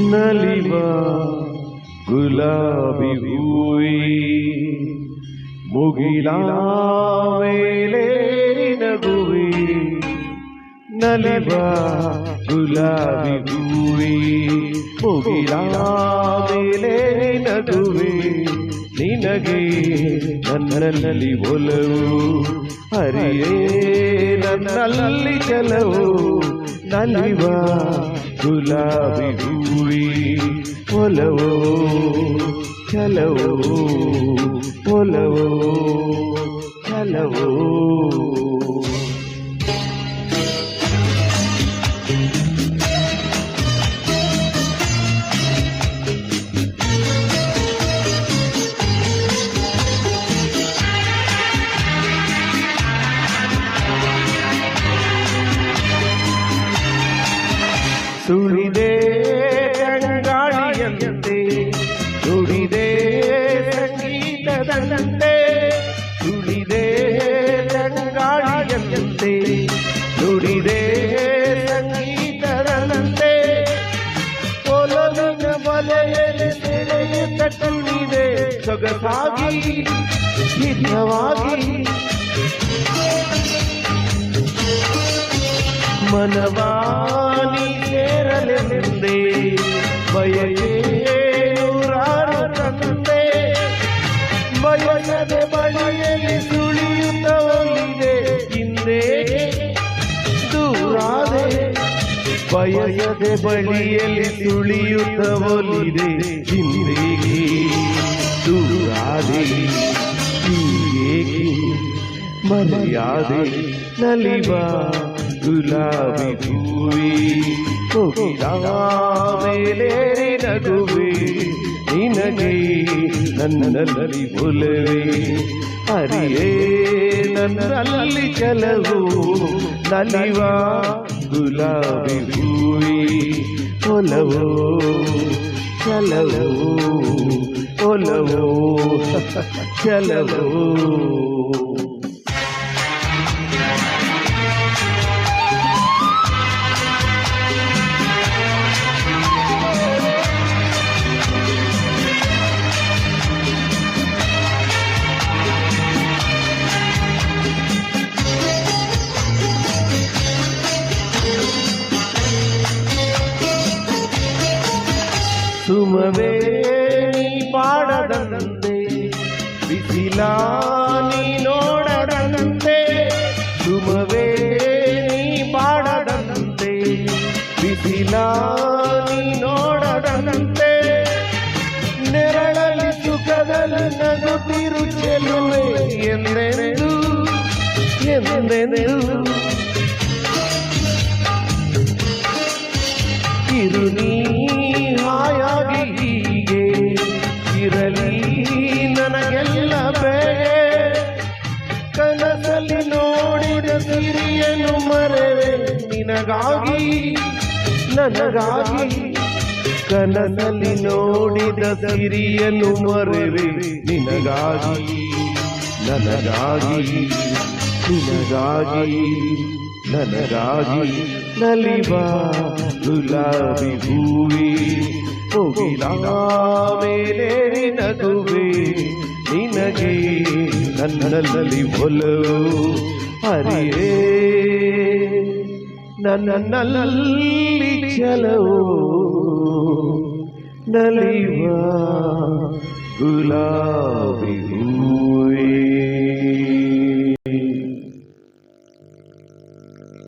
ನಲಿವ ಗುಲಾಬಿ ಹೂವಿ ಮುಗಿಲ ಮೇಲೆ ನಗುವೆ ನಲಿವ ಗುಲಾಬಿ ಹೂವಿ ಮುಗಿಲ ಮೇಲೆ ನಗುವೆ ನಿನಗೆ ನನ್ನಲ್ಲಿ ಒಲವು ಹರಿಯೇ ನನ್ನಲ್ಲಿ ಚಲವು ನಲಿವ ಗುಲಾಬಿ ಹೂವಿ ಒಲವೋ ಚಲವೋ ಒಲವೋ ಚಲವೋ ಸುಳಿದೆ ಗಂಗಾಳಿಯಂತೆ ನುಡಿದೆ ಸಂಗೀತದಂತೆ ಸುಳಿದೆ ಗಂಗಾಳಿಯಂತೆ ನುಡಿದೆ ಸಂಗೀತದಂತೆ ಒಲವಿನ ಬಲೆಯಲ್ಲಿ ಸೆಳೆಯುತ್ತ ತುಳಿದೆ ಸೊಗಸಾಗಿ ಹಿತವಾಗಿ ಮನವಾನಿ ಸೇರಲೆಂದೇ ಬಯಕೆ ನೂರಾರು ತಂದೆ ಬಯಸದೆ ಬಳಿಯಲ್ಲಿ ಸುಳಿಯುತ್ತ ಹೋಗಿದೆ ಹಿಂದೆ ದೂರಾದೆ ಬಯಸದೆ ಬಳಿಯಲ್ಲಿ ಸುಳಿಯುತ್ತ ಹೋಗಿದೆ ಹಿಂದೆಗೆ ದೂರಾದೆ ಹೀಗೇಕೆ ಮರೆಯಾದೆ ನಲಿವ ಗುಲಾಬಿ ಹೂವಿ ಮುಗಿಲ ಮೇಲೆ ನಗುವೆ ನಿನಗೆ ನನ್ನಲ್ಲಿ ಒಲವೇ ಹರಿಯೇ ನನ್ನಲ್ಲಿ ಚಲವು ನಲಿವ ಗುಲಾಬಿ ಹೂವಿ ಒಲವೋ ಚಲವೋ ಒಲವೋ ಚಲವೋ ಸುಮವೇ ನೀ ಪಾಡದಂತೆ ಬಿಸಿಲ ನೀ ನೋಡದಂತೆ ಸುಮವೇ ನೀ ಪಾಡದಂತೆ ಬಿಸಿಲ ನೀ ನೋಡದಂತೆ ನೆರಳಲ್ಲಿ ಸುಖದಲ್ಲಿ ನಗುತ್ತಿರು ಚೆಲುವೆ ಎಂದೆಂದು ಎಂದೆಂದು ಇರು ನೀ ಹಾಯಾಗಿ ಹೀಗೆ ಇರಲಿ ನನಗೆಲ್ಲ ಬೇರೆ ಕನಸಲ್ಲಿ ನೋಡಿದ ಸಿರಿಯನ್ನು ಮರೆವೆ ನಿನಗಾಗಿ ನನಗಾಗಿ ಕನಸಲ್ಲಿ ನೋಡಿದ ಸಿರಿಯನ್ನು ಮರೆವೆ ನಿನಗಾಗಿ ನನಗಾಗಿ ನಿನಗಾಗಿ ನನಗಾಗಿ ನಲಿವ ಗುಲಾಬಿ ಹೂವಿ ಮುಗಿಲ ಮೇಲೆ ನಗುವೆ ನಿನಗೆ ನನ್ನಲ್ಲಿ ಒಲವು ಹರಿಯೇ ನನ್ನಲ್ಲಿ ಚಲವು ನಲಿವ ಗುಲಾಬಿ